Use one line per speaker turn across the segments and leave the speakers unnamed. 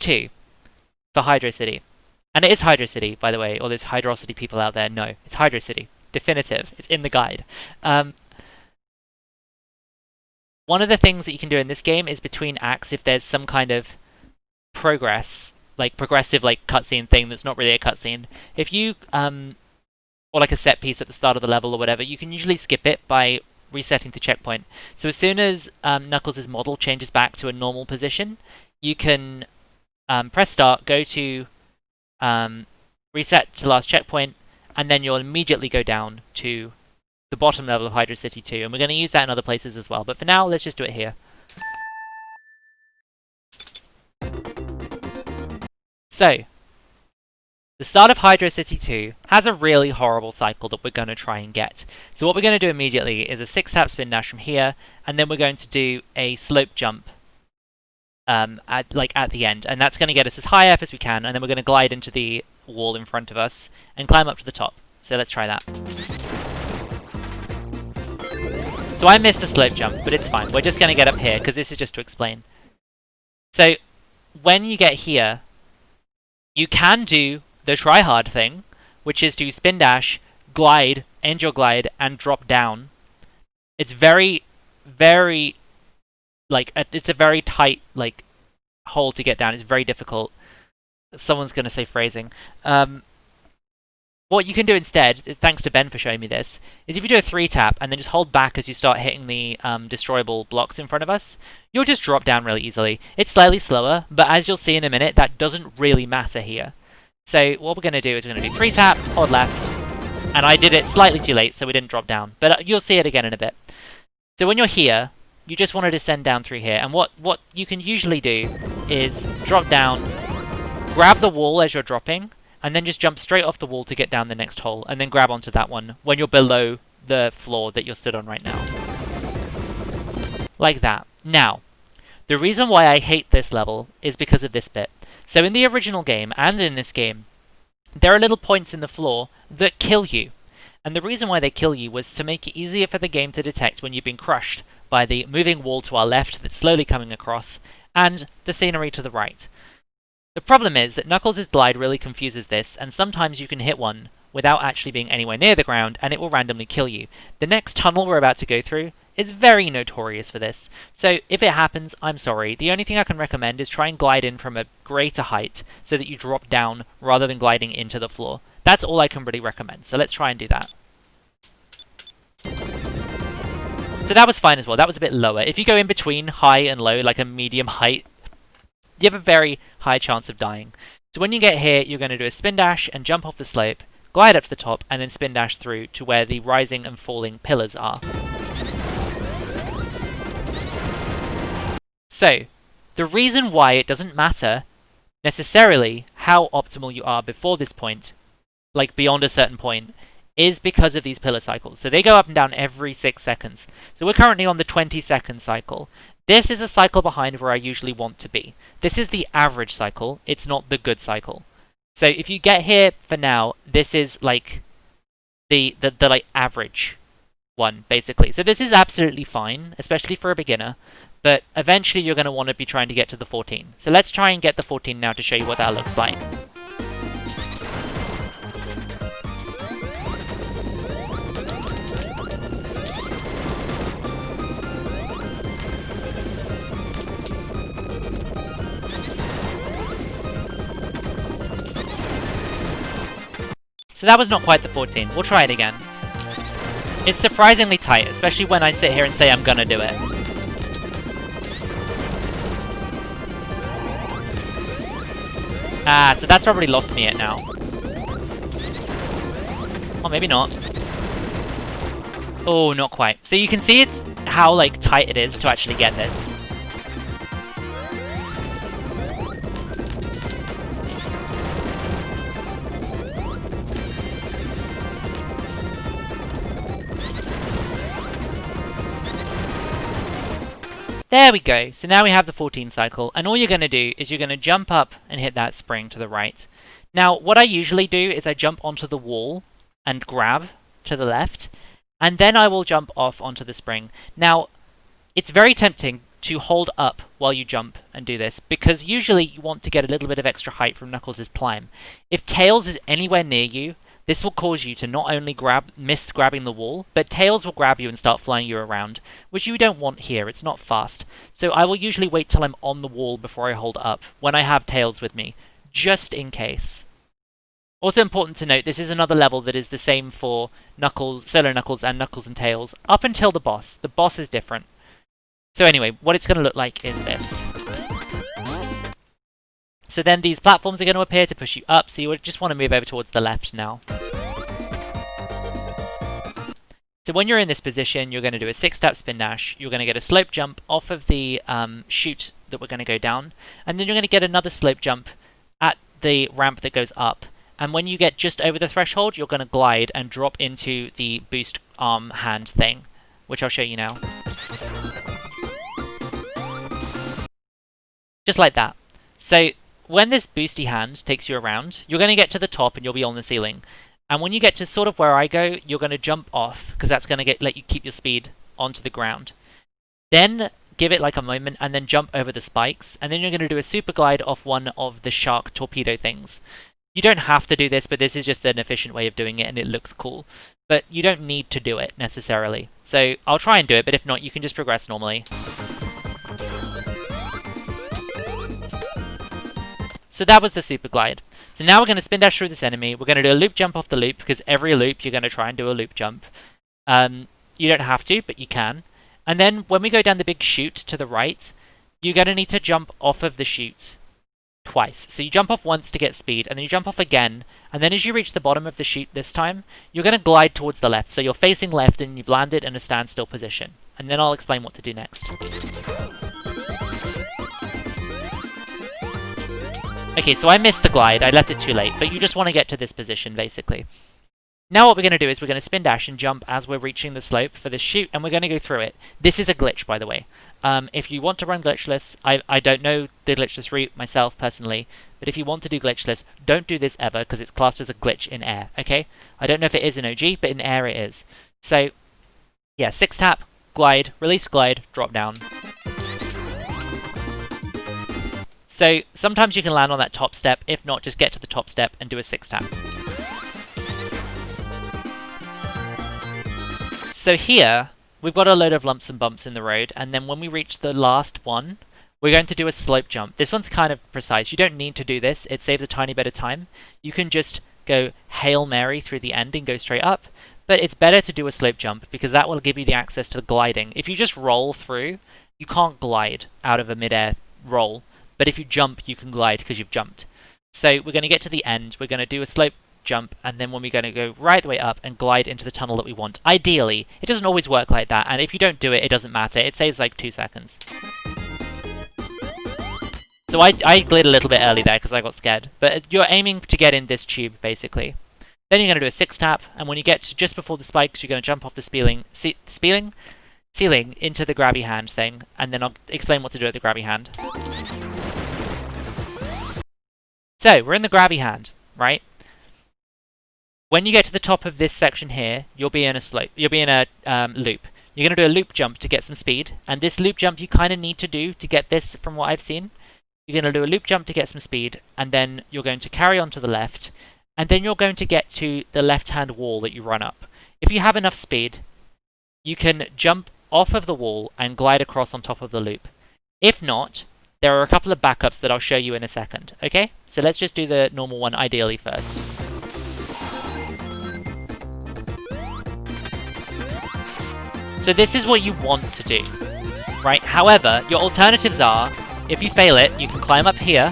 2 for Hydrocity. And it is Hydrocity, by the way. All those Hydrocity people out there, no. It's Hydrocity. Definitive. It's in the guide. One of the things that you can do in this game is between acts, if there's some kind of progressive cutscene thing that's not really a cutscene. If you, or like a set piece at the start of the level or whatever, you can usually skip it by resetting to checkpoint. So as soon as Knuckles' model changes back to a normal position, you can press start, go to reset to last checkpoint, and then you'll immediately go down to the bottom level of Hydrocity 2. And we're going to use that in other places as well. But for now, let's just do it here. So, the start of Hydrocity 2 has a really horrible cycle that we're going to try and get. So what we're going to do immediately is a 6-tap spin dash from here, and then we're going to do a slope jump at the end. And that's going to get us as high up as we can, and then we're going to glide into the wall in front of us and climb up to the top. So let's try that. So I missed the slope jump, but it's fine. We're just going to get up here, because this is just to explain. So when you get here, you can do the try-hard thing, which is to spin dash, glide, end your glide, and drop down. It's very, very, it's a very tight, hole to get down. It's very difficult. Someone's going to say phrasing. What you can do instead, thanks to Ben for showing me this, is if you do a 3-tap and then just hold back as you start hitting the destroyable blocks in front of us, you'll just drop down really easily. It's slightly slower, but as you'll see in a minute, that doesn't really matter here. So what we're going to do is we're going to do 3-tap, hold left, and I did it slightly too late, so we didn't drop down. But you'll see it again in a bit. So when you're here, you just want to descend down through here, and what you can usually do is drop down, grab the wall as you're dropping, and then just jump straight off the wall to get down the next hole, and then grab onto that one when you're below the floor that you're stood on right now. Like that. Now, the reason why I hate this level is because of this bit. So in the original game, and in this game, there are little points in the floor that kill you. And the reason why they kill you was to make it easier for the game to detect when you've been crushed by the moving wall to our left that's slowly coming across, and the scenery to the right. The problem is that Knuckles' glide really confuses this, and sometimes you can hit one without actually being anywhere near the ground, and it will randomly kill you. The next tunnel we're about to go through is very notorious for this, so if it happens, I'm sorry. The only thing I can recommend is try and glide in from a greater height, so that you drop down rather than gliding into the floor. That's all I can really recommend, so let's try and do that. So that was fine as well, that was a bit lower. If you go in between high and low, like a medium height, you have a very high chance of dying. So when you get here, you're going to do a spin dash and jump off the slope, glide up to the top, and then spin dash through to where the rising and falling pillars are. So, the reason why it doesn't matter necessarily how optimal you are before this point, like beyond a certain point, is because of these pillar cycles. So they go up and down every 6 seconds. So we're currently on the 20-second cycle. This is a cycle behind where I usually want to be. This is the average cycle, it's not the good cycle. So if you get here for now, this is like the average one, basically. So this is absolutely fine, especially for a beginner, but eventually you're going to want to be trying to get to the 14. So let's try and get the 14 now to show you what that looks like. So that was not quite the 14. We'll try it again. It's surprisingly tight, especially when I sit here and say I'm gonna do it. Ah, so that's probably lost me it now. Or maybe not. Oh, not quite. So you can see it's how tight it is to actually get this. There we go. So now we have the 14 cycle, and all you're going to do is you're going to jump up and hit that spring to the right. Now, what I usually do is I jump onto the wall and grab to the left, and then I will jump off onto the spring. Now, it's very tempting to hold up while you jump and do this, because usually you want to get a little bit of extra height from Knuckles' climb. If Tails is anywhere near you, this will cause you to not only miss grabbing the wall, but Tails will grab you and start flying you around, which you don't want here. It's not fast. So I will usually wait till I'm on the wall before I hold up, when I have Tails with me, just in case. Also important to note, this is another level that is the same for Knuckles, Solo Knuckles, and Knuckles and Tails, up until the boss. The boss is different. So anyway, what it's going to look like is this. So then these platforms are going to appear to push you up, so you would just want to move over towards the left now. So when you're in this position, you're going to do a 6-step spin dash, you're going to get a slope jump off of the chute that we're going to go down, and then you're going to get another slope jump at the ramp that goes up. And when you get just over the threshold, you're going to glide and drop into the boost arm hand thing, which I'll show you now. Just like that. So when this boosty hand takes you around, you're going to get to the top and you'll be on the ceiling. And when you get to sort of where I go, you're going to jump off, because that's going to let you keep your speed onto the ground. Then give it like a moment and then jump over the spikes, and then you're going to do a super glide off one of the shark torpedo things. You don't have to do this, but this is just an efficient way of doing it and it looks cool. But you don't need to do it necessarily. So I'll try and do it, but if not, you can just progress normally. So that was the super glide. So now we're going to spin dash through this enemy. We're going to do a loop jump off the loop, because every loop you're going to try and do a loop jump. You don't have to, but you can. And then when we go down the big chute to the right, you're going to need to jump off of the chute twice. So you jump off once to get speed, and then you jump off again, and then as you reach the bottom of the chute this time, you're going to glide towards the left. So you're facing left and you've landed in a standstill position. And then I'll explain what to do next. Okay, so I missed the glide, I left it too late, but you just want to get to this position, basically. Now what we're going to do is we're going to spin dash and jump as we're reaching the slope for this chute, and we're going to go through it. This is a glitch, by the way. If you want to run glitchless, I don't know the glitchless route myself, personally, but if you want to do glitchless, don't do this ever, because it's classed as a glitch in A.I.R, okay? I don't know if it is in OG, but in A.I.R it is. So, yeah, 6-tap, glide, release glide, drop down. So sometimes you can land on that top step, if not, just get to the top step and do a 6-tap. So here, we've got a load of lumps and bumps in the road, and then when we reach the last one, we're going to do a slope jump. This one's kind of precise. You don't need to do this. It saves a tiny bit of time. You can just go Hail Mary through the end and go straight up, but it's better to do a slope jump, because that will give you the access to the gliding. If you just roll through, you can't glide out of a mid-air roll. But if you jump, you can glide because you've jumped. So we're going to get to the end, we're going to do a slope jump, and then when we're going to go right the way up and glide into the tunnel that we want. Ideally, it doesn't always work like that, and if you don't do it, it doesn't matter. It saves like 2 seconds. So I glid a little bit early there because I got scared. But you're aiming to get in this tube, basically. Then you're going to do a 6-tap, and when you get to just before the spikes, you're going to jump off the ceiling into the grabby hand thing, and then I'll explain what to do at the grabby hand. So, we're in the grabby hand, right? When you get to the top of this section here, you'll be in a slope. You'll be in a loop. You're going to do a loop jump to get some speed, and this loop jump you kind of need to do to get this from what I've seen. You're going to do a loop jump to get some speed, and then you're going to carry on to the left, and then you're going to get to the left-hand wall that you run up. If you have enough speed, you can jump off of the wall and glide across on top of the loop. If not, there are a couple of backups that I'll show you in a second, okay? So let's just do the normal one ideally first. So this is what you want to do, right? However, your alternatives are, if you fail it, you can climb up here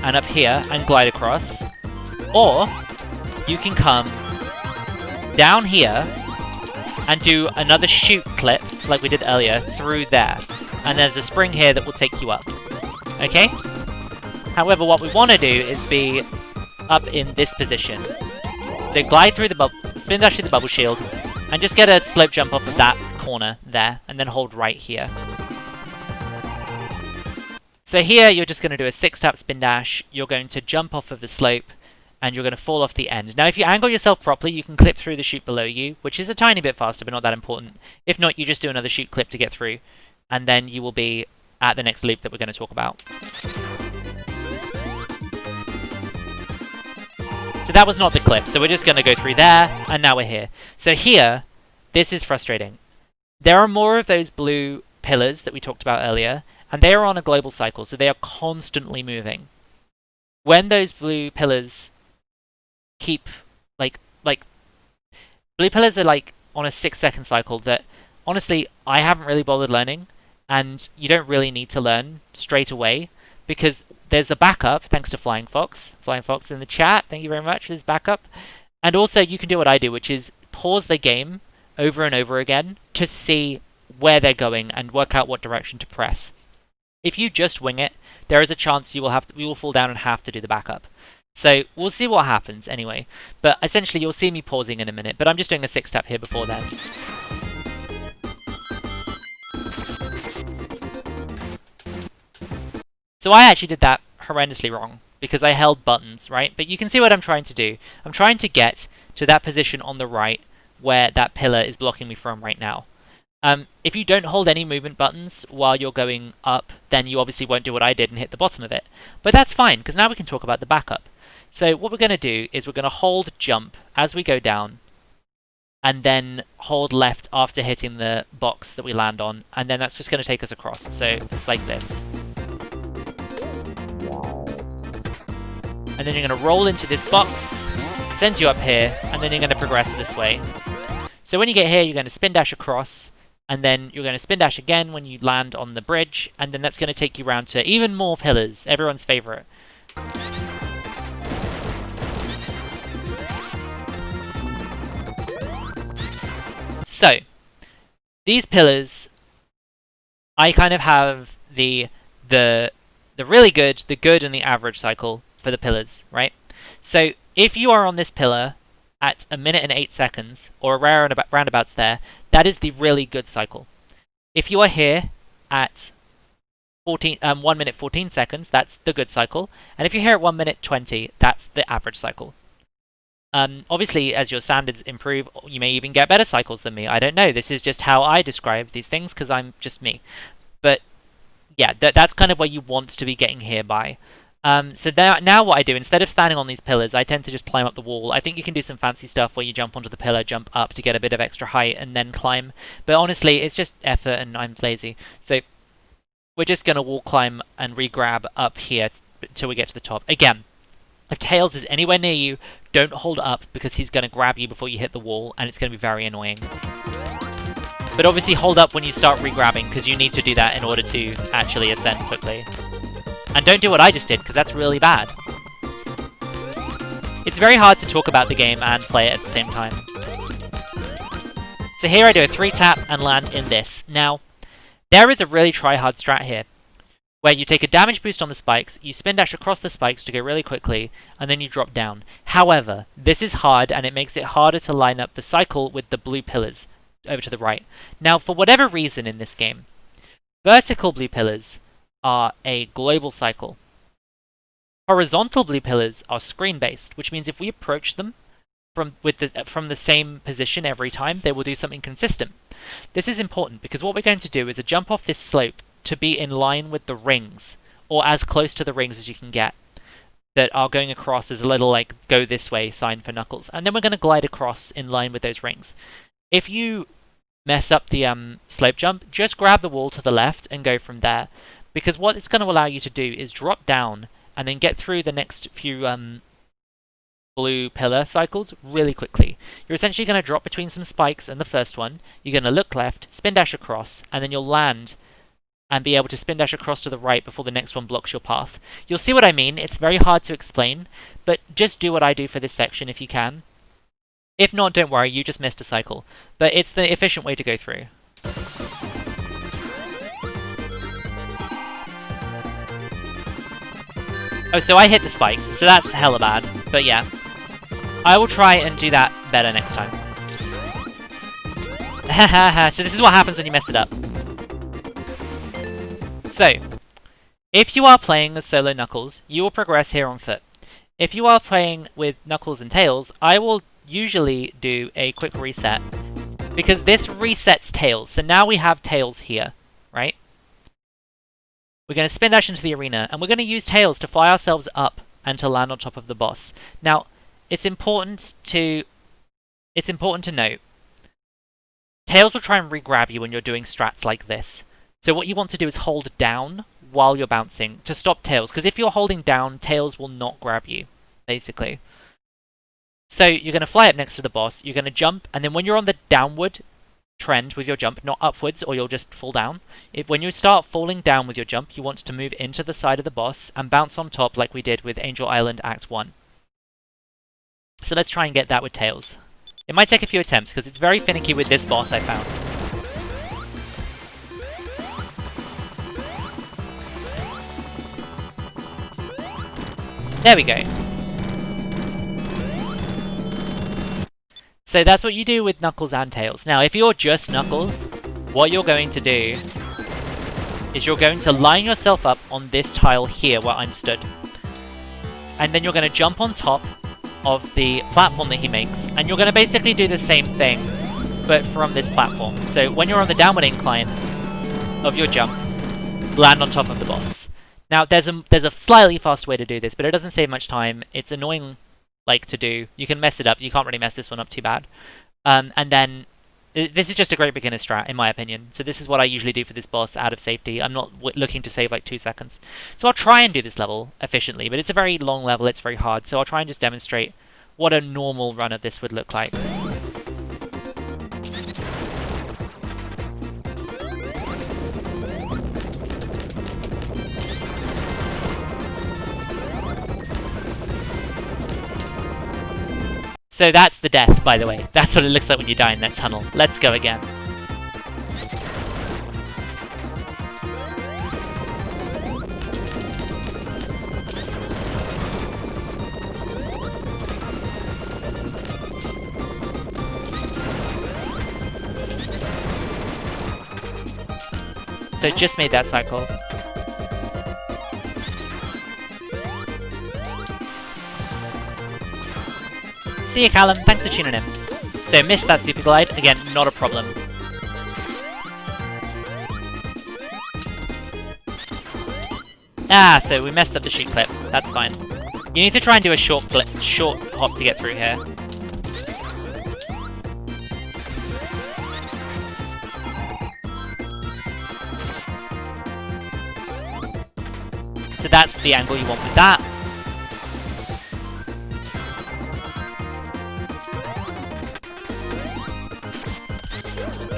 and glide across, or you can come down here and do another chute clip, like we did earlier, through there. And there's a spring here that will take you up. Okay? However, what we want to do is be up in this position. So glide through the bubble, spin dash through the bubble shield, and just get a slope jump off of that corner there, and then hold right here. So here, you're just going to do a 6-tap spin dash, you're going to jump off of the slope, and you're going to fall off the end. Now, if you angle yourself properly, you can clip through the chute below you, which is a tiny bit faster, but not that important. If not, you just do another chute clip to get through. and then you will be at the next loop that we're going to talk about. So that was not the clip, so we're just going to go through there, and now we're here. So here, this is frustrating. There are more of those blue pillars that we talked about earlier, and they are on a global cycle, so they are constantly moving. When those blue pillars keep, like blue pillars are like on a 6-second cycle that, honestly, I haven't really bothered learning, and you don't really need to learn straight away, because there's a backup, thanks to Flying Fox. Flying Fox in the chat, thank you very much for this backup. And also, you can do what I do, which is pause the game over and over again to see where they're going and work out what direction to press. If you just wing it, there is a chance you will fall down and have to do the backup. So we'll see what happens anyway. But essentially, you'll see me pausing in a minute, but I'm just doing a 6-step here before then. So I actually did that horrendously wrong, because I held buttons, right? But you can see what I'm trying to do. I'm trying to get to that position on the right where that pillar is blocking me from right now. If you don't hold any movement buttons while you're going up, then you obviously won't do what I did and hit the bottom of it. But that's fine, because now we can talk about the backup. So what we're going to do is we're going to hold jump as we go down, and then hold left after hitting the box that we land on, and then that's just going to take us across. So it's like this. And then you're going to roll into this box, sends you up here, and then you're going to progress this way. So when you get here, you're going to spin dash across, and then you're going to spin dash again when you land on the bridge, and then that's going to take you round to even more pillars, everyone's favorite. So, these pillars, I kind of have the really good, the good, and the average cycle for the pillars, right? So if you are on this pillar at 1 minute and 8 seconds, or around roundabouts there, that is the really good cycle. If you are here at 1 minute 14 seconds, that's the good cycle. And if you're here at 1 minute 20, that's the average cycle. Obviously, as your standards improve, you may even get better cycles than me. I don't know. This is just how I describe these things, because I'm just me. But yeah, that's kind of where you want to be getting here by. So now what I do, instead of standing on these pillars, I tend to just climb up the wall. I think you can do some fancy stuff where you jump onto the pillar, jump up to get a bit of extra height, and then climb. But honestly, it's just effort, and I'm lazy. So we're just going to wall climb and re-grab up here till we get to the top. Again, if Tails is anywhere near you, don't hold up, because he's going to grab you before you hit the wall, and it's going to be very annoying. But obviously hold up when you start re-grabbing, because you need to do that in order to actually ascend quickly. And don't do what I just did, because that's really bad. It's very hard to talk about the game and play it at the same time. So here I do a 3-tap and land in this. Now, there is a really try-hard strat here, where you take a damage boost on the spikes, you spin dash across the spikes to go really quickly, and then you drop down. However, this is hard, and it makes it harder to line up the cycle with the blue pillars over to the right. Now, for whatever reason in this game, vertical blue pillars are a global cycle. Horizontal blue pillars are screen-based, which means if we approach them from the same position every time, they will do something consistent. This is important, because what we're going to do is a jump off this slope to be in line with the rings, or as close to the rings as you can get, that are going across as a little, like, go this way sign for Knuckles. And then we're going to glide across in line with those rings. If you mess up the slope jump, just grab the wall to the left and go from there. Because what it's going to allow you to do is drop down and then get through the next few blue pillar cycles really quickly. You're essentially going to drop between some spikes and the first one. You're going to look left, spin dash across, and then you'll land and be able to spin dash across to the right before the next one blocks your path. You'll see what I mean. It's very hard to explain, but just do what I do for this section if you can. If not, don't worry, you just missed a cycle. But it's the efficient way to go through. Oh, so I hit the spikes, so that's hella bad. But yeah, I will try and do that better next time. So this is what happens when you mess it up. So, if you are playing as solo Knuckles, you will progress here on foot. If you are playing with Knuckles and Tails, I will usually do a quick reset, because this resets Tails. So now we have Tails here, right? We're going to spin dash into the arena, and we're going to use tails to fly ourselves up and to land on top of the boss. Now, it's important to note, tails will try and re-grab you when you're doing strats like this. So what you want to do is hold down while you're bouncing to stop tails, because if you're holding down, tails will not grab you, basically. So you're going to fly up next to the boss, you're going to jump, and then when you're on the downward trend with your jump, not upwards or you'll just fall down. When you start falling down with your jump, you want to move into the side of the boss and bounce on top like we did with Angel Island Act 1. So let's try and get that with tails. It might take a few attempts because it's very finicky with this boss, I found. There we go. So that's what you do with Knuckles and Tails. Now, if you're just Knuckles, what you're going to do is you're going to line yourself up on this tile here where I'm stood. And then you're going to jump on top of the platform that he makes, and you're going to basically do the same thing, but from this platform. So when you're on the downward incline of your jump, land on top of the boss. Now, there's a slightly fast way to do this, but it doesn't save much time. It's annoying to do. You can mess it up. You can't really mess this one up too bad. And then this is just a great beginner strat, in my opinion. So this is what I usually do for this boss out of safety. I'm not looking to save like 2 seconds. So I'll try and do this level efficiently, but it's a very long level. It's very hard. So I'll try and just demonstrate what a normal run of this would look like. So that's the death, by the way. That's what it looks like when you die in that tunnel. Let's go again. So it just made that cycle. See ya, Callum. Thanks for tuning in. So, missed that super glide. Again, not a problem. Ah, so we messed up the sheet clip. That's fine. You need to try and do a short hop to get through here. So that's the angle you want with that.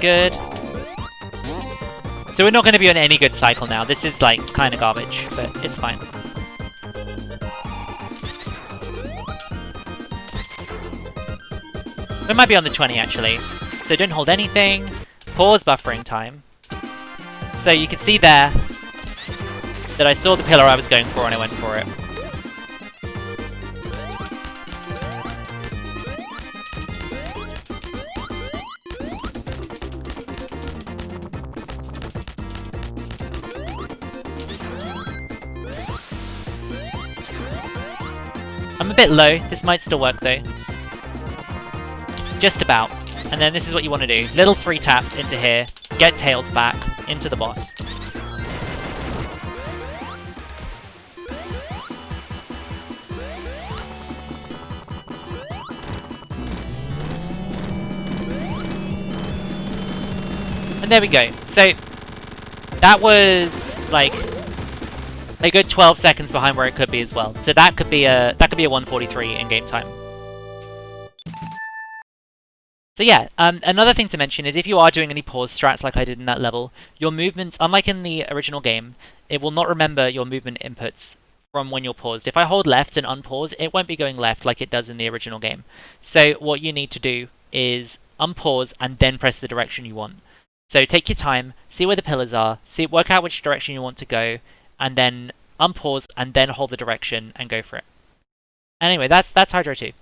Good. So we're not going to be on any good cycle now. This is like kind of garbage, but it's fine. We might be on the 20 actually. So don't hold anything. Pause buffering time. So you can see there that I saw the pillar I was going for and I went for it. I'm a bit low. This might still work though. Just about. And then this is what you want to do. Little 3 taps into here. Get tails back into the boss. And there we go. So that was like a good 12 seconds behind where it could be as well. So that could be a 143 in game time. So yeah, another thing to mention is if you are doing any pause strats like I did in that level, your movements, unlike in the original game, it will not remember your movement inputs from when you're paused. If I hold left and unpause, it won't be going left like it does in the original game. So what you need to do is unpause and then press the direction you want. So take your time, see where the pillars are, work out which direction you want to go, and then unpause and then hold the direction and go for it. Anyway, that's Hydro 2.